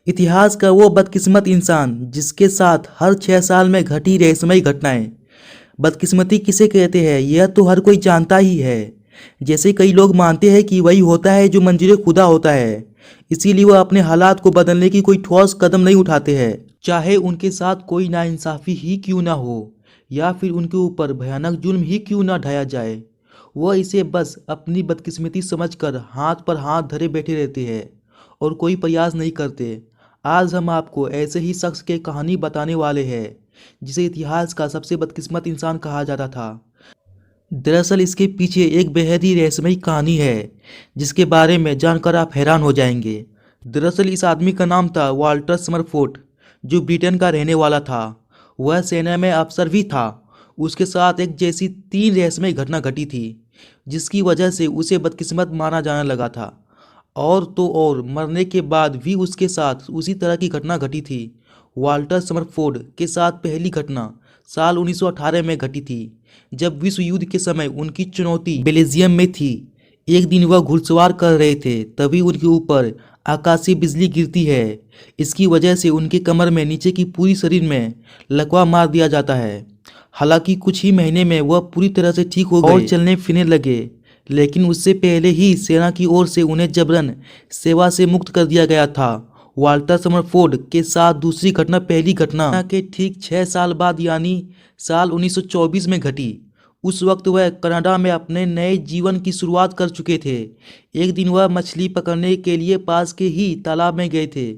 इतिहास का वो बदकिस्मत इंसान जिसके साथ हर 6 साल में घटी रहस्यमयी घटनाएं। बदकिस्मती किसे कहते हैं यह तो हर कोई जानता ही है। जैसे कई लोग मानते हैं कि वही होता है जो मंजिल खुदा होता है, इसीलिए वह अपने हालात को बदलने की कोई ठोस कदम नहीं उठाते हैं, चाहे उनके साथ कोई नाइंसाफ़ी ही क्यों ना हो या फिर उनके ऊपर भयानक जुल्म ही क्यों ना ढाया जाए। वह इसे बस अपनी बदकिस्मती समझकर हाथ पर हाथ धरे बैठे रहते हैं और कोई प्रयास नहीं करते। आज हम आपको ऐसे ही शख्स की कहानी बताने वाले हैं जिसे इतिहास का सबसे बदकिस्मत इंसान कहा जाता था। दरअसल इसके पीछे एक बेहद ही रहस्यमयी कहानी है जिसके बारे में जानकर आप हैरान हो जाएंगे। दरअसल इस आदमी का नाम था वाल्टर समरफोर्ड, जो ब्रिटेन का रहने वाला था। वह सेना में अफसर भी था। उसके साथ एक जैसी 3 रहस्यमयी घटना घटी थी जिसकी वजह से उसे बदकिस्मत माना जाने लगा था। और तो और मरने के बाद भी उसके साथ उसी तरह की घटना घटी थी। वाल्टर समरफोर्ड के साथ पहली घटना साल 1918 में घटी थी, जब विश्व युद्ध के समय उनकी चुनौती बेल्जियम में थी। एक दिन वह घुड़सवार कर रहे थे, तभी उनके ऊपर आकाशीय बिजली गिरती है। इसकी वजह से उनके कमर में नीचे की पूरी शरीर में लकवा मार दिया जाता है। हालांकि कुछ ही महीने में वह पूरी तरह से ठीक हो गए और चलने फिरने लगे, लेकिन उससे पहले ही सेना की ओर से उन्हें जबरन सेवा से मुक्त कर दिया गया था। वाल्टर समरफोर्ड के साथ दूसरी घटना पहली घटना के ठीक 6 साल बाद यानी साल 1924 में घटी। उस वक्त वह कनाडा में अपने नए जीवन की शुरुआत कर चुके थे। एक दिन वह मछली पकड़ने के लिए पास के ही तालाब में गए थे,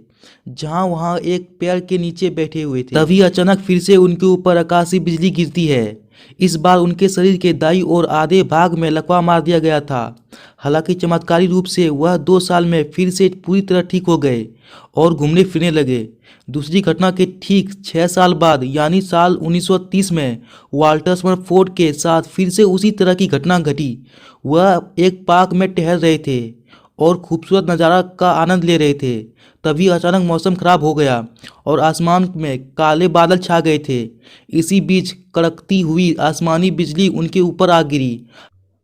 जहां वहां एक पेड़ के नीचे बैठे हुए थे। तभी अचानक फिर से उनके ऊपर आकाशीय बिजली गिरती है। इस बार उनके शरीर के दाईं ओर आधे भाग में लकवा मार दिया गया था। हालांकि चमत्कारी रूप से वह 2 साल में फिर से पूरी तरह ठीक हो गए और घूमने फिरने लगे। दूसरी घटना के ठीक 6 साल बाद यानी साल 1930 में वाल्टर समरफोर्ड के साथ फिर से उसी तरह की घटना घटी। वह एक पार्क में टहल रहे थे और खूबसूरत नज़ारा का आनंद ले रहे थे। तभी अचानक मौसम खराब हो गया और आसमान में काले बादल छा गए थे। इसी बीच कड़कती हुई आसमानी बिजली उनके ऊपर आ गिरी।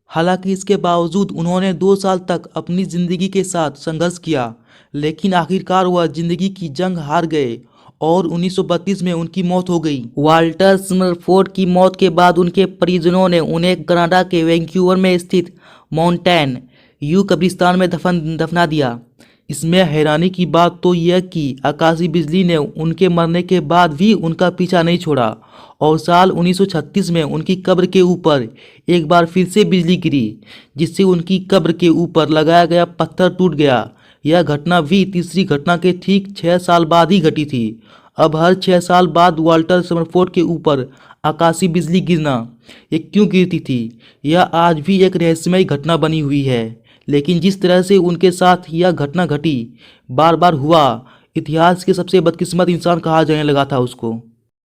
हालांकि इसके बावजूद उन्होंने 2 साल तक अपनी ज़िंदगी के साथ संघर्ष किया, लेकिन आखिरकार वह ज़िंदगी की जंग हार गए और 1932 में उनकी मौत हो गई। वाल्टर समरफोर्ड की मौत के बाद उनके परिजनों ने उन्हें कनाडा के वैंकूवर में स्थित माउंटेन व्यू कब्रिस्तान में दफना दिया। इसमें हैरानी की बात तो यह कि आकाशीय बिजली ने उनके मरने के बाद भी उनका पीछा नहीं छोड़ा और साल 1936 में उनकी कब्र के ऊपर एक बार फिर से बिजली गिरी, जिससे उनकी कब्र के ऊपर लगाया गया पत्थर टूट गया। यह घटना भी तीसरी घटना के ठीक 6 साल बाद ही घटी थी। अब हर 6 साल बाद वाल्टर समरफोर्ड के ऊपर आकाशीय बिजली गिरना, ये क्यों गिरती थी, यह आज भी एक रहस्यमयी घटना बनी हुई है। लेकिन जिस तरह से उनके साथ यह घटना घटी, बार बार हुआ, इतिहास के सबसे बदकिस्मत इंसान कहा जाने लगा था उसको।